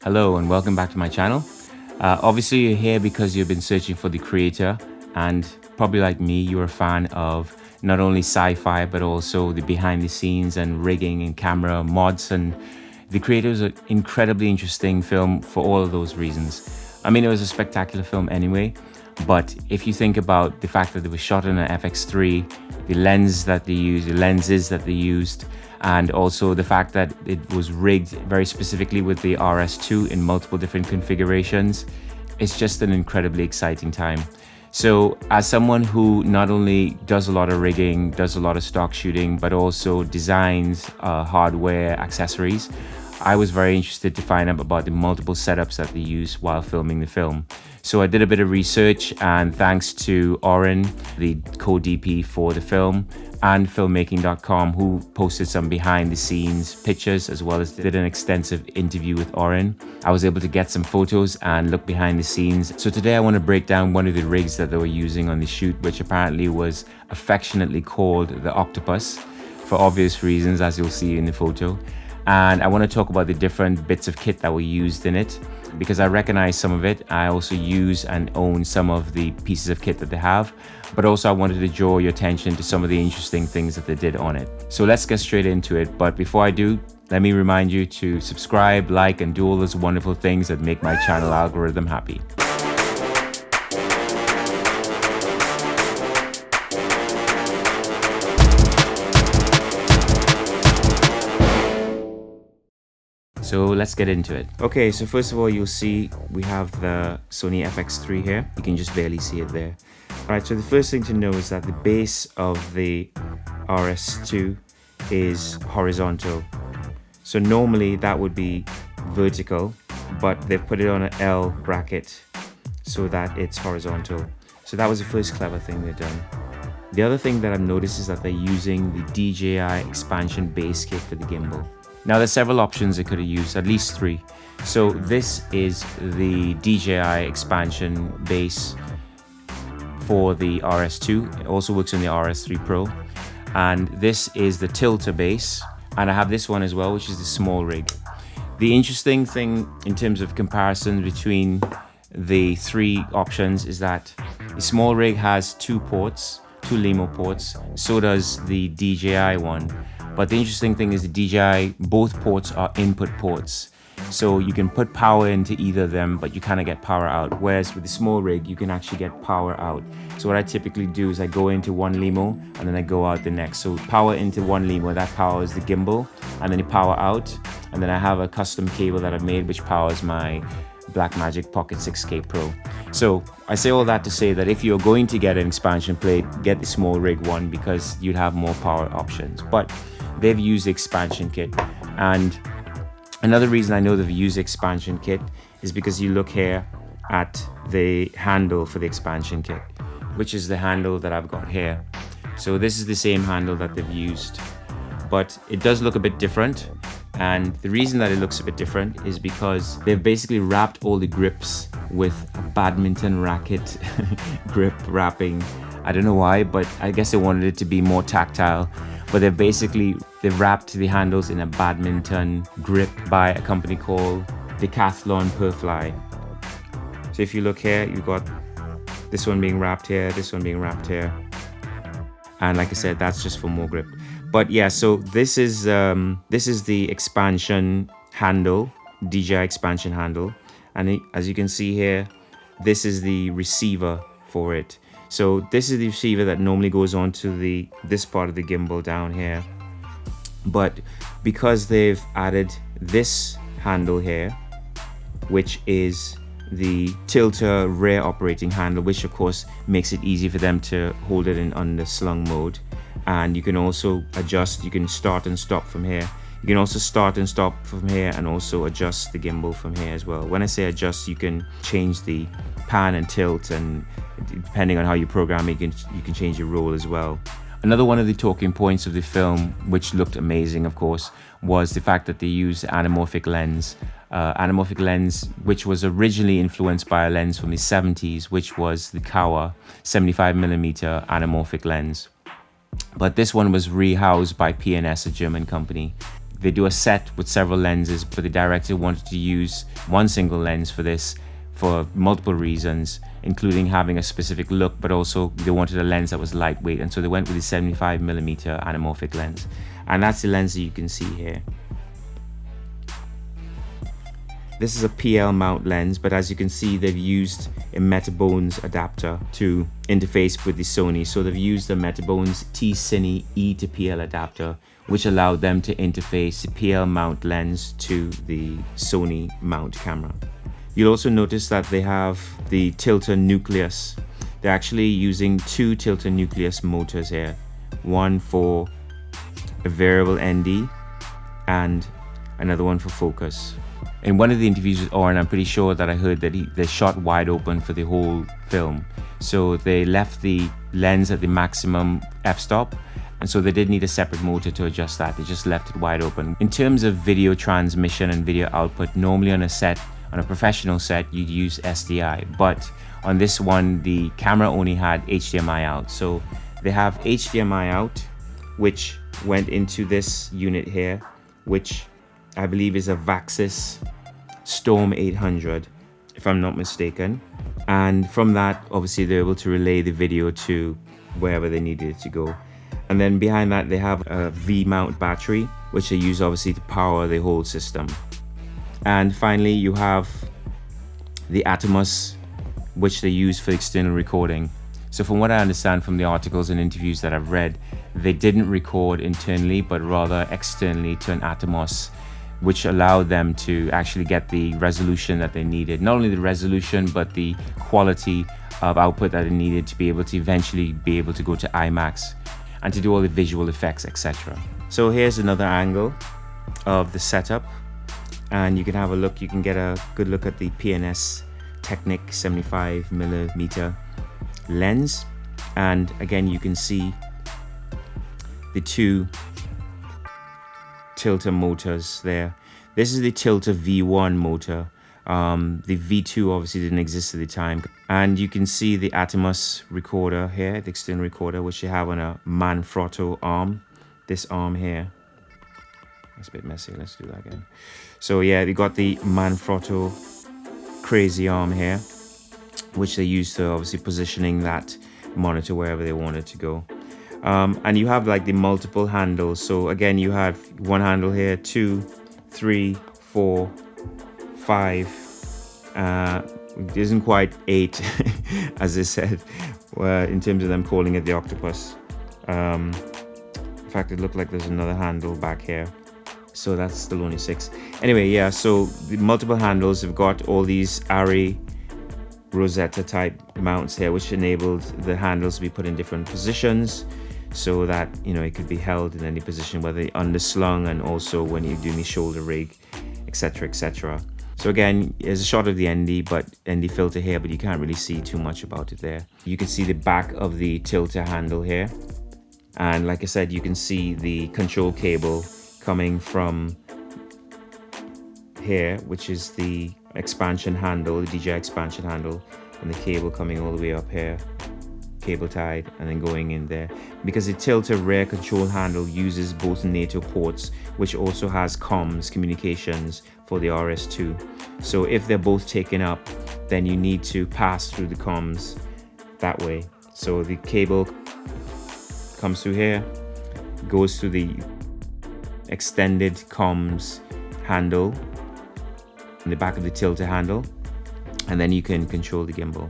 Hello and welcome back to my channel. Obviously you're here because you've been searching for the creator, and probably like me, you're a fan of not only sci-fi but also the behind the scenes and rigging and camera mods, and the creator is an incredibly interesting film for all of those reasons. I mean, it was a spectacular film anyway, but if you think about the fact that it was shot in an FX3, the lenses that they used, and also the fact that it was rigged very specifically with the RS2 in multiple different configurations, it's just an incredibly exciting time. So as someone who not only does a lot of rigging, does a lot of stock shooting, but also designs hardware accessories, I was very interested to find out about the multiple setups that they use while filming the film. So I did a bit of research, and thanks to Oren, the co-DP for the film, and filmmaking.com, who posted some behind the scenes pictures as well as did an extensive interview with Oren, I was able to get some photos and look behind the scenes. So today I want to break down one of the rigs that they were using on the shoot, which apparently was affectionately called the Octopus, for obvious reasons, as you'll see in the photo. And I want to talk about the different bits of kit that were used in it, because I recognize some of it. I also use and own some of the pieces of kit that they have, but also I wanted to draw your attention to some of the interesting things that they did on it. So let's get straight into it. But before I do, let me remind you to subscribe, like, and do all those wonderful things that make my channel algorithm happy. So let's get into it. Okay, so first of all, you'll see we have the Sony FX3 here. You can just barely see it there. All right, so the first thing to know is that the base of the RS2 is horizontal. So normally that would be vertical, but they've put it on an L bracket so that it's horizontal. So that was the first clever thing they've done. The other thing that I've noticed is that they're using the DJI Expansion Base kit for the gimbal. Now there's several options they could have used, at least three. So this is the DJI Expansion Base for the RS2. It also works on the RS3 Pro. And this is the Tilta base. And I have this one as well, which is the small rig. The interesting thing in terms of comparison between the three options is that the small rig has two LEMO ports. So does the DJI one. But the interesting thing is the DJI, both ports are input ports. So you can put power into either of them, but you kind of get power out. Whereas with the small rig, you can actually get power out. So what I typically do is I go into one LEMO and then I go out the next. So power into one LEMO, that powers the gimbal, and then you power out. And then I have a custom cable that I've made which powers my Blackmagic Pocket 6K Pro. So I say all that to say that if you're going to get an expansion plate, get the small rig one, because you'd have more power options. But they've used the expansion kit. And another reason I know they've used the expansion kit is because you look here at the handle for the expansion kit, which is the handle that I've got here. So this is the same handle that they've used, but it does look a bit different. And the reason that it looks a bit different is because they've basically wrapped all the grips with a badminton racket grip wrapping. I don't know why, but I guess they wanted it to be more tactile. But they've wrapped the handles in a badminton grip by a company called Decathlon Perfly. So if you look here, you've got this one being wrapped here, this one being wrapped here. And like I said, that's just for more grip. But yeah, so this is the expansion handle, DJI Expansion handle. And as you can see here, this is the receiver for it. So this is the receiver that normally goes on to this part of the gimbal down here. But because they've added this handle here, which is the Tilta rear operating handle, which of course makes it easy for them to hold it in under slung mode. And you can also adjust, you can start and stop from here. You can also start and stop from here and also adjust the gimbal from here as well. When I say adjust, you can change the pan and tilt, and depending on how you program it, you can change your roll as well. Another one of the talking points of the film, which looked amazing of course, was the fact that they used anamorphic lens. Anamorphic lens, which was originally influenced by a lens from the 70s, which was the Kowa 75mm anamorphic lens. But this one was rehoused by P&S, a German company. they do a set with several lenses, but the director wanted to use one single lens for this for multiple reasons, including having a specific look, but also they wanted a lens that was lightweight, and so they went with the 75mm anamorphic lens, and that's the lens that you can see here. This is a PL mount lens, but as you can see, they've used a Metabones adapter to interface with the Sony. So they've used the Metabones T-Cine E to PL adapter, which allowed them to interface the PL mount lens to the Sony mount camera. You'll also notice that they have the Tilta Nucleus. They're actually using two Tilta Nucleus motors here, one for a variable ND and another one for focus. In one of the interviews with Oren, I'm pretty sure that I heard that they shot wide open for the whole film. So they left the lens at the maximum f-stop, and so they did need a separate motor to adjust that. They just left it wide open. In terms of video transmission and video output, normally on a professional set, you'd use SDI, but on this one, the camera only had HDMI out. So they have HDMI out, which went into this unit here, which I believe is a Vaxis Storm 800, if I'm not mistaken. And from that, obviously, they're able to relay the video to wherever they needed it to go. And then behind that, they have a V-mount battery, which they use obviously to power the whole system. And finally, you have the Atomos, which they use for external recording. So from what I understand from the articles and interviews that I've read, they didn't record internally, but rather externally to an Atomos, which allowed them to actually get the resolution that they needed. Not only the resolution, but the quality of output that they needed to be able to eventually be able to go to IMAX and to do all the visual effects, etc. So here's another angle of the setup, and you can have a look, you can get a good look at the PNS Technik 75mm lens. And again, you can see the two Tilta motors there. This is the Tilta V1 motor. The V2 obviously didn't exist at the time. And you can see the Atomos recorder here, the external recorder, which they have on a Manfrotto arm. This arm here. That's a bit messy. Let's do that again. So yeah, they got the Manfrotto crazy arm here, which they use to obviously positioning that monitor wherever they want it to go. And you have like the multiple handles. So again, you have one handle here, 2, 3, 4, 5. It isn't quite 8, as I said, in terms of them calling it the Octopus. In fact, it looked like there's another handle back here. So that's still only 6. Anyway, yeah, so the multiple handles have got all these Arri Rosetta type mounts here, which enabled the handles to be put in different positions, so that, you know, it could be held in any position, whether underslung and also when you're doing the shoulder rig, etc, etc. So again, there's a shot of the ND filter here, but you can't really see too much about it there. You can see the back of the Tilta handle here, and like I said, you can see the control cable coming from here, which is the expansion handle, the DJI expansion handle, and the cable coming all the way up here, cable tied, and then going in there. Because the Tilta rear control handle uses both NATO ports, which also has comms communications for the RS2. So if they're both taken up, then you need to pass through the comms that way. So the cable comes through here, goes through the extended comms handle in the back of the Tilta handle, and then you can control the gimbal.